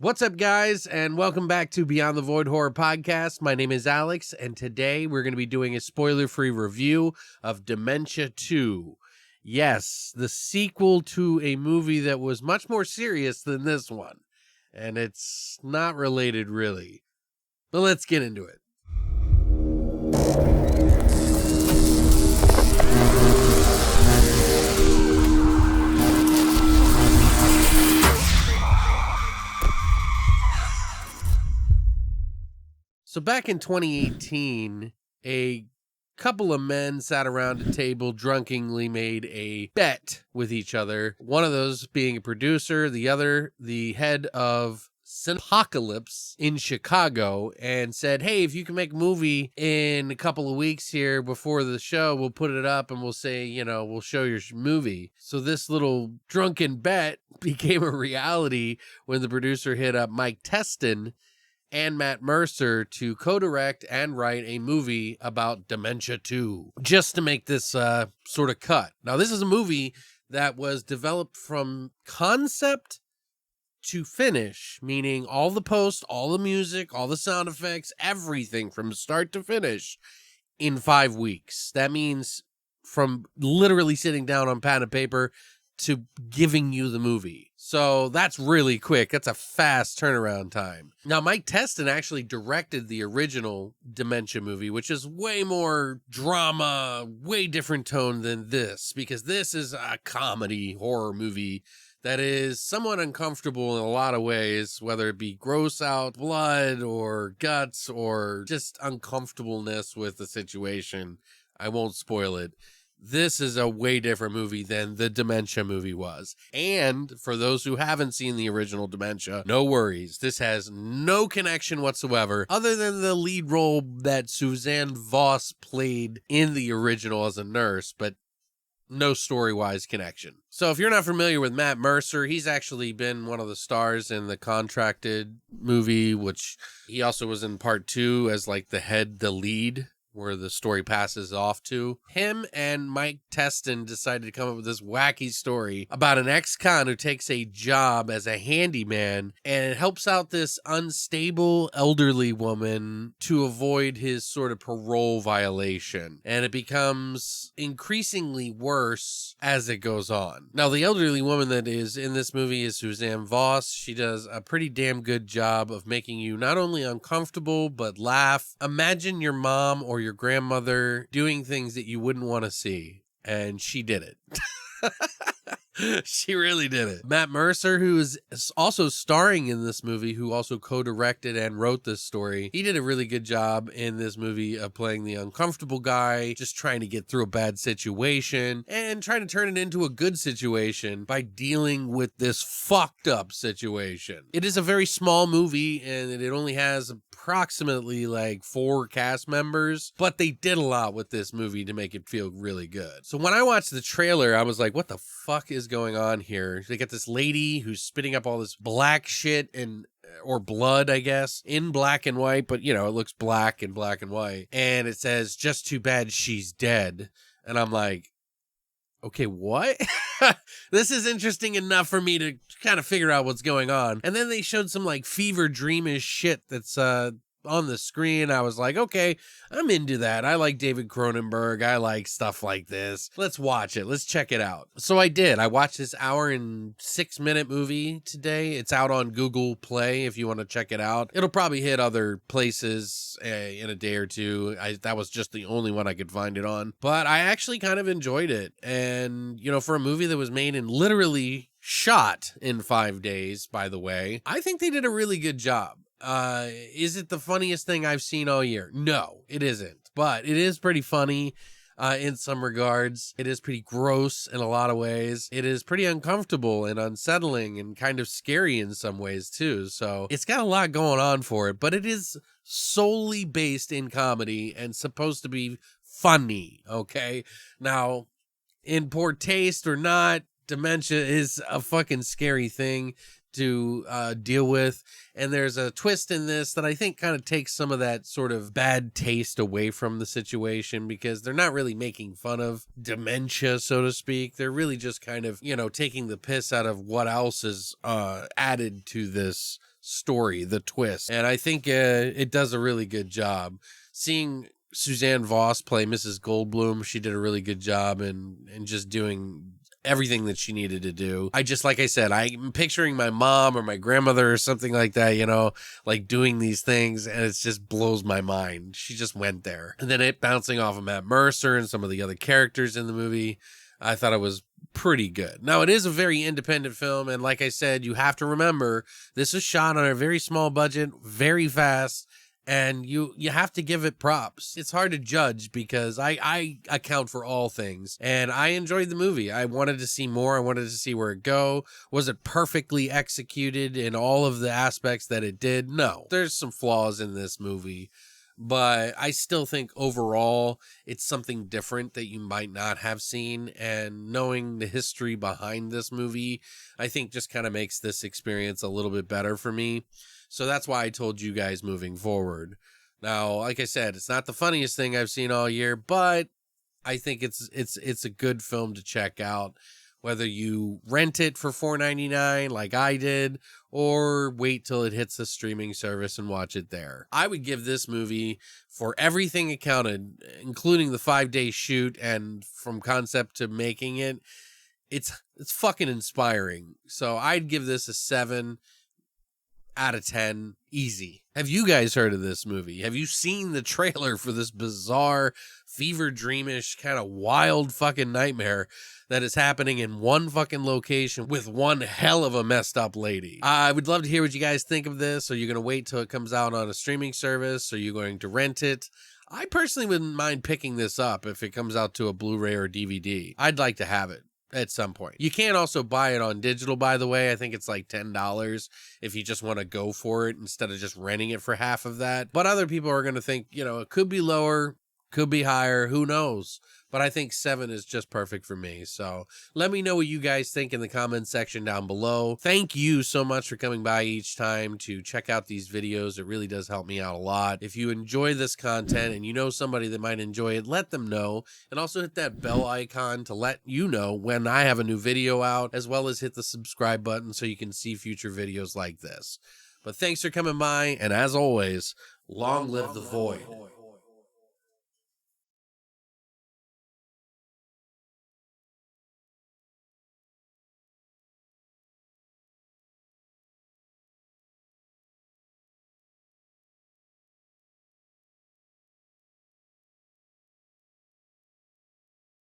What's up, guys, and welcome back to Beyond the Void Horror Podcast. My name is Alex, and today we're going to be doing a spoiler-free review of Dementia 2. Yes, the sequel to a movie that was much more serious than this one, and it's not related, really. But let's get into it. So back in 2018, a couple of men sat around a table, drunkenly made a bet with each other. One of those being a producer, the other the head of Apocalypse in Chicago, and said, hey, if you can make a movie in a couple of weeks here before the show, we'll put it up and we'll say, we'll show your movie. So this little drunken bet became a reality when the producer hit up Mike Teston and Matt Mercer to co-direct and write a movie about Dementia 2, just to make this sort of cut. Now, this is a movie that was developed from concept to finish, meaning all the post, all the music, all the sound effects, everything from start to finish in 5 weeks. That means from literally sitting down on pen and paper to giving you the movie. So that's really quick. That's a fast turnaround time. Now, Mike Teston actually directed the original Dementia movie, which is way more drama, way different tone than this, because this is a comedy horror movie that is somewhat uncomfortable in a lot of ways, whether it be gross out blood or guts or just uncomfortableness with the situation. I won't spoil it. This is a way different movie than the Dementia movie was. And for those who haven't seen the original Dementia, no worries. This has no connection whatsoever other than the lead role that Suzanne Voss played in the original as a nurse, but no story-wise connection. So if you're not familiar with Matt Mercer, he's actually been one of the stars in the Contracted movie, which he also was in part 2 as like the lead, where the story passes off to. Him and Mike Teston decided to come up with this wacky story about an ex-con who takes a job as a handyman and helps out this unstable elderly woman to avoid his sort of parole violation. And it becomes increasingly worse as it goes on. Now, the elderly woman that is in this movie is Suzanne Voss. She does a pretty damn good job of making you not only uncomfortable, but laugh. Imagine your mom or your grandmother doing things that you wouldn't want to see, and she did it. She really did it. Matt Mercer, who is also starring in this movie, who also co-directed and wrote this story, he did a really good job in this movie of playing the uncomfortable guy, just trying to get through a bad situation and trying to turn it into a good situation by dealing with this fucked up situation. It is a very small movie, and it only has approximately like 4 cast members, but they did a lot with this movie to make it feel really good. So when I watched the trailer, I was like, what the fuck is going on here? They got this lady who's spitting up all this black shit or blood, I guess, in black and white, but it looks black and white. And it says, just too bad she's dead. And I'm like, okay, what? This is interesting enough for me to kind of figure out what's going on. And then they showed some like fever dreamish shit that's on the screen. I was like, okay, I'm into that. I like David Cronenberg. I like stuff like this. Let's watch it. Let's check it out. So I did. I watched this 1-and-6-minute movie today. It's out on Google Play if you want to check it out. It'll probably hit other places in a day or two. That was just the only one I could find it on. But I actually kind of enjoyed it. And, for a movie that was made and literally shot in 5 days, by the way, I think they did a really good job. Is it the funniest thing I've seen all year? No, it isn't. But it is pretty funny in some regards. It is pretty gross in a lot of ways. It is pretty uncomfortable and unsettling and kind of scary in some ways too. So it's got a lot going on for it, but it is solely based in comedy and supposed to be funny, okay? Now, in poor taste or not, dementia is a fucking scary thing to deal with, and there's a twist in this that I think kind of takes some of that sort of bad taste away from the situation, because they're not really making fun of dementia, so to speak. They're really just kind of, taking the piss out of what else is added to this story, the twist. And I think it does a really good job. Seeing Suzanne Voss play Mrs. Goldblum, she did a really good job in just doing everything that she needed to do. Like I said, I'm picturing my mom or my grandmother or something like that, you know, like doing these things, and it just blows my mind. She just went there. And then it bouncing off of Matt Mercer and some of the other characters in the movie, I thought it was pretty good. Now, it is a very independent film, and like I said, you have to remember, this is shot on a very small budget, very fast, and you have to give it props. It's hard to judge because I account for all things, and I enjoyed the movie. I wanted to see more. I wanted to see where it go. Was it perfectly executed in all of the aspects that it did? No. There's some flaws in this movie, but I still think overall it's something different that you might not have seen, and knowing the history behind this movie, I think just kind of makes this experience a little bit better for me. So that's why I told you guys moving forward. Now, like I said, it's not the funniest thing I've seen all year, but I think it's a good film to check out, whether you rent it for $4.99 like I did, or wait till it hits the streaming service and watch it there. I would give this movie, for everything accounted, including the 5-day shoot and from concept to making it, it's fucking inspiring. So I'd give this a 7 out of 10, easy. Have you guys heard of this movie? Have you seen the trailer for this bizarre, fever dreamish, kind of wild fucking nightmare that is happening in one fucking location with one hell of a messed up lady? I would love to hear what you guys think of this. Are you going to wait till it comes out on a streaming service? Are you going to rent it? I personally wouldn't mind picking this up if it comes out to a Blu-ray or DVD. I'd like to have it at some point. You can also buy it on digital, by the way. I think it's like $10 if you just want to go for it instead of just renting it for half of that. But other people are going to think, you know, it could be lower, could be higher, who knows? But I think 7 is just perfect for me. So let me know what you guys think in the comments section down below. Thank you so much for coming by each time to check out these videos. It really does help me out a lot. If you enjoy this content and you know somebody that might enjoy it, let them know. And also hit that bell icon to let you know when I have a new video out, as well as hit the subscribe button so you can see future videos like this. But thanks for coming by, and as always, long live the void.